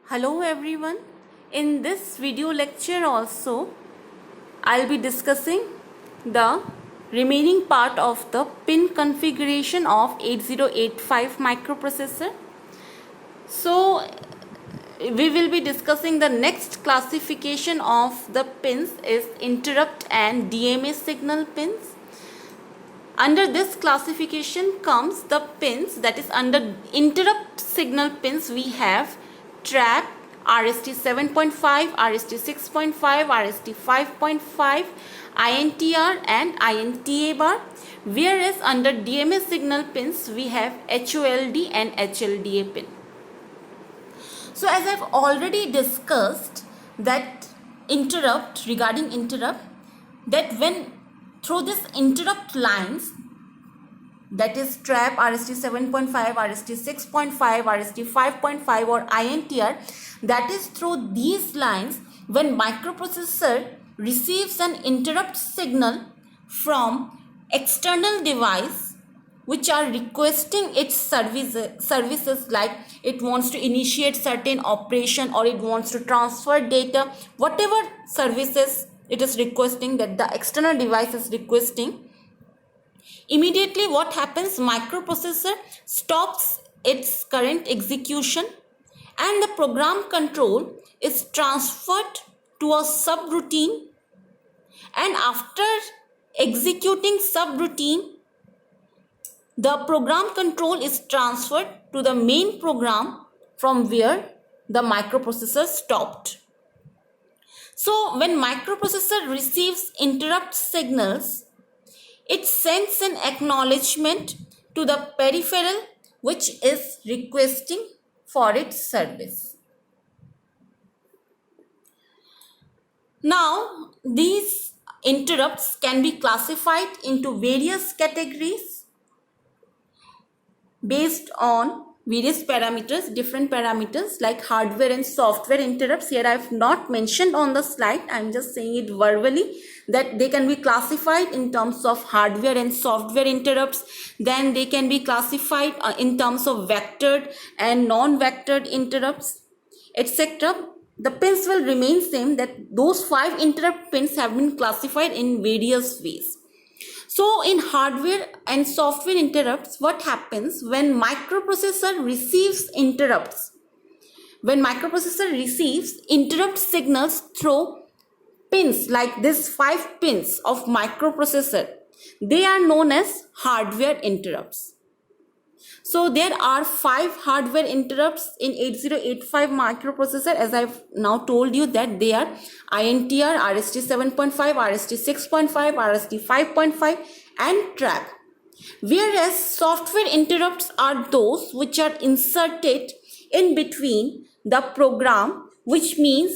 Hello everyone. In this video lecture also I'll be discussing the remaining part of the pin configuration of 8085 microprocessor. So we will be discussing the next classification of the pins is interrupt and DMA signal pins. Under this classification comes the pins, that is under interrupt signal pins we have trap, RST 7.5, RST 6.5, RST 5.5, INTR and INTA bar, whereas under DMA signal pins we have HOLD and HLDA pin. So as I've already discussed that regarding interrupt, that when through this interrupt lines, that is trap, RST 7.5, RST 6.5, RST 5.5 or INTR, that is through these lines when microprocessor receives an interrupt signal from external device which are requesting its services, like it wants to initiate certain operation or it wants to transfer data, whatever services it is requesting, that the external device is requesting, immediately what happens, microprocessor stops its current execution and the program control is transferred to a subroutine, and after executing subroutine, the program control is transferred to the main program from where the microprocessor stopped. So when microprocessor receives interrupt signals, it sends an acknowledgement to the peripheral which is requesting for its service. Now, these interrupts can be classified into various categories based on various parameters, different parameters like hardware and software interrupts. Here I have not mentioned on the slide, I am just saying it verbally, that they can be classified in terms of hardware and software interrupts. Then they can be classified in terms of vectored and non-vectored interrupts, etc. The pins will remain same, that those 5 interrupt pins have been classified in various ways. So in hardware and software interrupts, what happens when microprocessor receives interrupts? When microprocessor receives interrupt signals through pins like this 5 pins of microprocessor, they are known as hardware interrupts. So there are 5 hardware interrupts in 8085 microprocessor, as I've now told you, that they are INTR, RST 7.5, RST 6.5, RST 5.5 and trap. Whereas software interrupts are those which are inserted in between the program, which means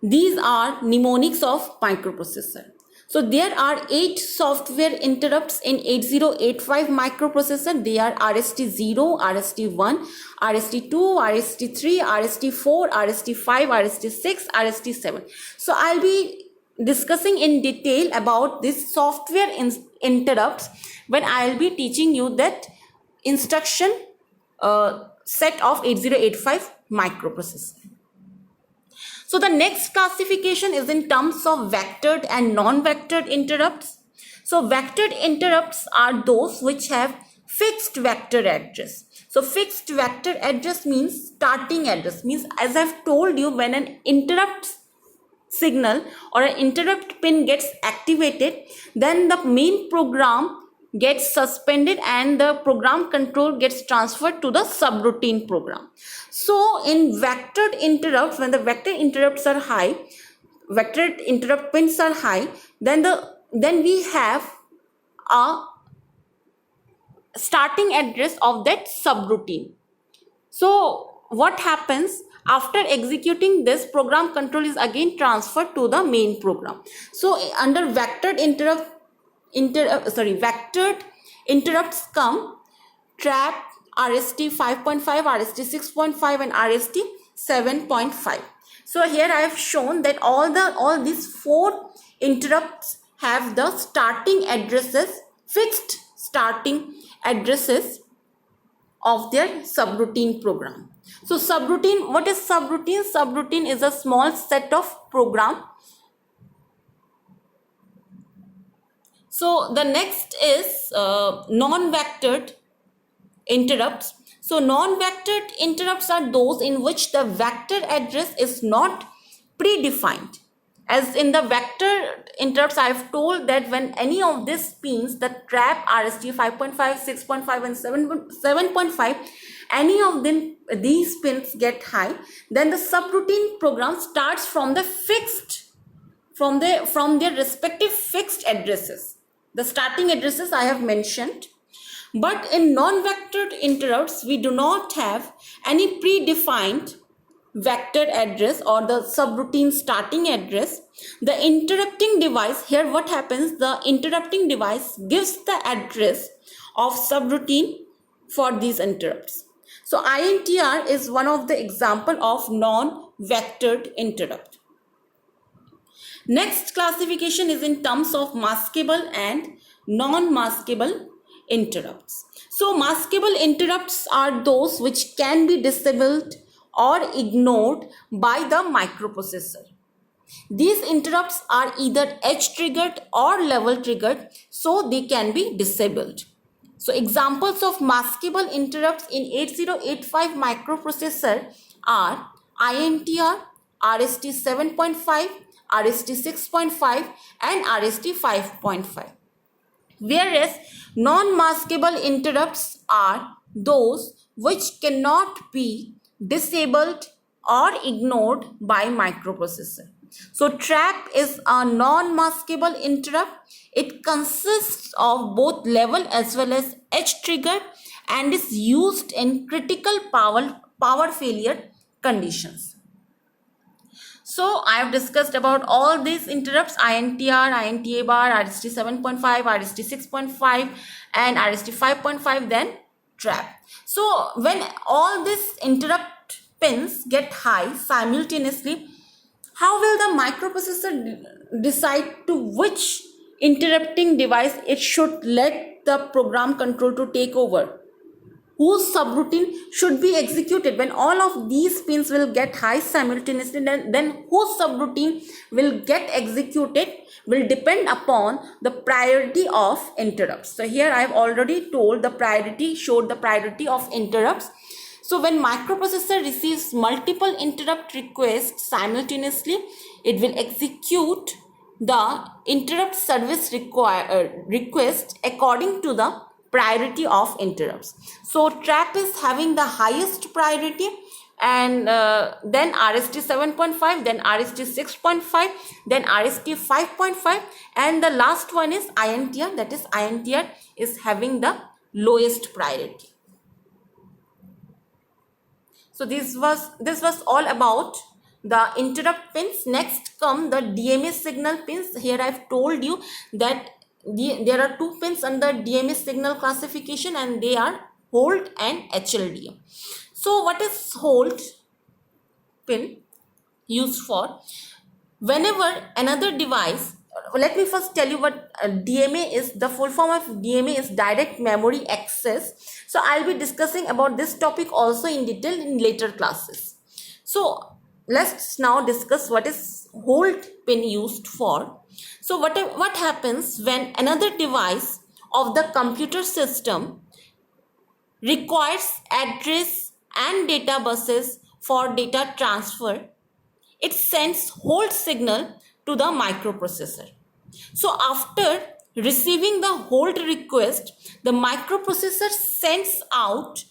these are mnemonics of microprocessor. So there are 8 software interrupts in 8085 microprocessor. They are RST0, RST1, RST2, RST3, RST4, RST5, RST6, RST7. So I'll be discussing in detail about this software interrupts when I'll be teaching you that instruction set of 8085 microprocessor. So the next classification is in terms of vectored and non-vectored interrupts. So vectored interrupts are those which have fixed vector address. So fixed vector address means starting address, means as I've told you, when an interrupt signal or an interrupt pin gets activated, then the main program gets suspended and the program control gets transferred to the subroutine program. So in vectored interrupts, when the vector interrupts are high, vectored interrupt pins are high, then we have a starting address of that subroutine. So what happens after executing this, program control is again transferred to the main program. So under vectored vectored interrupts come trap, RST 5.5, RST 6.5 and RST 7.5. So here I have shown that all these 4 interrupts have the starting addresses, fixed starting addresses of their subroutine program. So subroutine, what is subroutine? Subroutine is a small set of program. So the next is non-vectored interrupts. So non-vectored interrupts are those in which the vector address is not predefined. As in the vector interrupts, I have told that when any of these pins, the trap, RST 5.5, 6.5 and 7.5, any of them, these pins get high, then the subroutine program starts from the fixed, from their respective fixed addresses. The starting addresses I have mentioned. But in non-vectored interrupts, we do not have any predefined vector address or the subroutine starting address. The interrupting device, here what happens, the interrupting device gives the address of subroutine for these interrupts. So INTR is one of the example of non-vectored interrupt. Next classification is in terms of maskable and non-maskable interrupts. So maskable interrupts are those which can be disabled or ignored by the microprocessor. These interrupts are either edge triggered or level triggered, so they can be disabled. So examples of maskable interrupts in 8085 microprocessor are INTR, RST 7.5, RST 6.5 and RST 5.5. Whereas non-maskable interrupts are those which cannot be disabled or ignored by microprocessor. So trap is a non-maskable interrupt. It consists of both level as well as edge trigger and is used in critical power failure conditions. So I have discussed about all these interrupts: INTR, INTA bar, RST 7.5, RST 6.5 and RST 5.5, then trap. So when all these interrupt pins get high simultaneously, how will the microprocessor decide to which interrupting device it should let the program control to take over? Whose subroutine should be executed? When all of these pins will get high simultaneously, then whose subroutine will get executed will depend upon the priority of interrupts. So here I have already told the priority, showed the priority of interrupts. So when microprocessor receives multiple interrupt requests simultaneously, it will execute the interrupt service request according to the priority of interrupts. So trap is having the highest priority, and then RST 7.5, then RST 6.5, then RST 5.5, and the last one is INTR, that is INTR is having the lowest priority. So this was all about the interrupt pins. Next come the DMA signal pins. Here I have told you that there are two pins under DMA signal classification, and they are hold and HLDA. So what is hold pin used for? Whenever another device, let me first tell you what DMA is. The full form of DMA is direct memory access. So I'll be discussing about this topic also in detail in later classes. So let's now discuss what is hold pin used for. So what happens when another device of the computer system requires address and data buses for data transfer? It sends hold signal to the microprocessor. So after receiving the hold request, the microprocessor sends out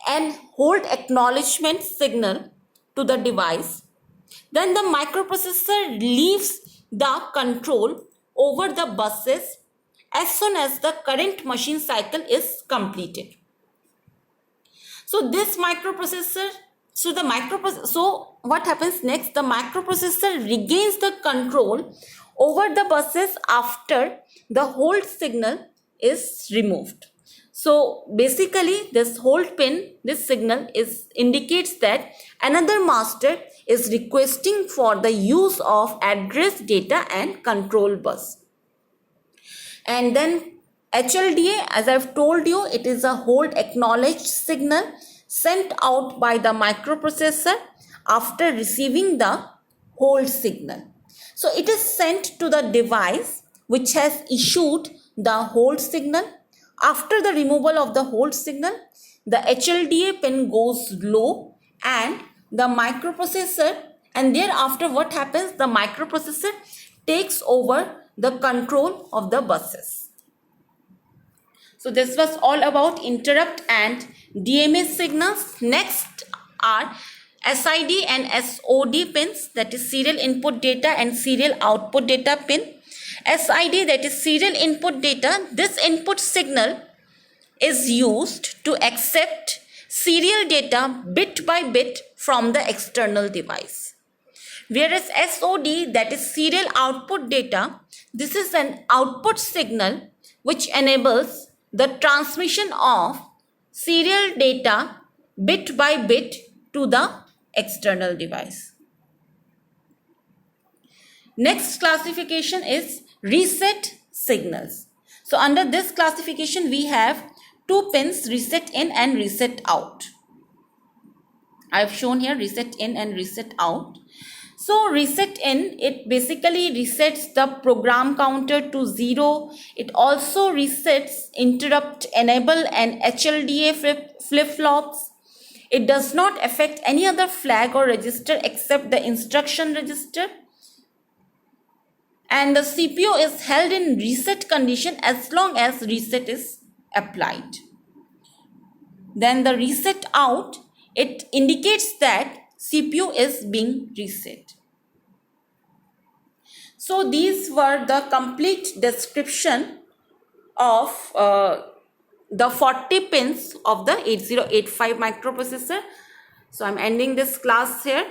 an hold acknowledgement signal to the device. Then the microprocessor leaves the control over the buses as soon as the current machine cycle is completed. So this microprocessor, so what happens next? The microprocessor regains the control over the buses after the hold signal is removed. So basically this hold pin, this signal indicates that another master is requesting for the use of address, data and control bus. And then HLDA, as I've told you, it is a hold acknowledged signal sent out by the microprocessor after receiving the hold signal. So it is sent to the device which has issued the hold signal. After the removal of the hold signal, the HLDA pin goes low and the microprocessor, and thereafter what happens? The microprocessor takes over the control of the buses. So this was all about interrupt and DMA signals. Next are SID and SOD pins, that is serial input data and serial output data pin. SID, that is serial input data, this input signal is used to accept serial data bit by bit from the external device. Whereas SOD, that is serial output data, this is an output signal which enables the transmission of serial data bit by bit to the external device. Next classification is reset signals. So under this classification we have two pins, reset in and reset out. I have shown here reset in and reset out. So reset in, it basically resets the program counter to 0. It also resets interrupt enable and HLDA flip-flops. It does not affect any other flag or register except the instruction register. And the CPU is held in reset condition as long as reset is applied. Then the reset out, it indicates that CPU is being reset. So these were the complete description of the 40 pins of the 8085 microprocessor. So I'm ending this class here.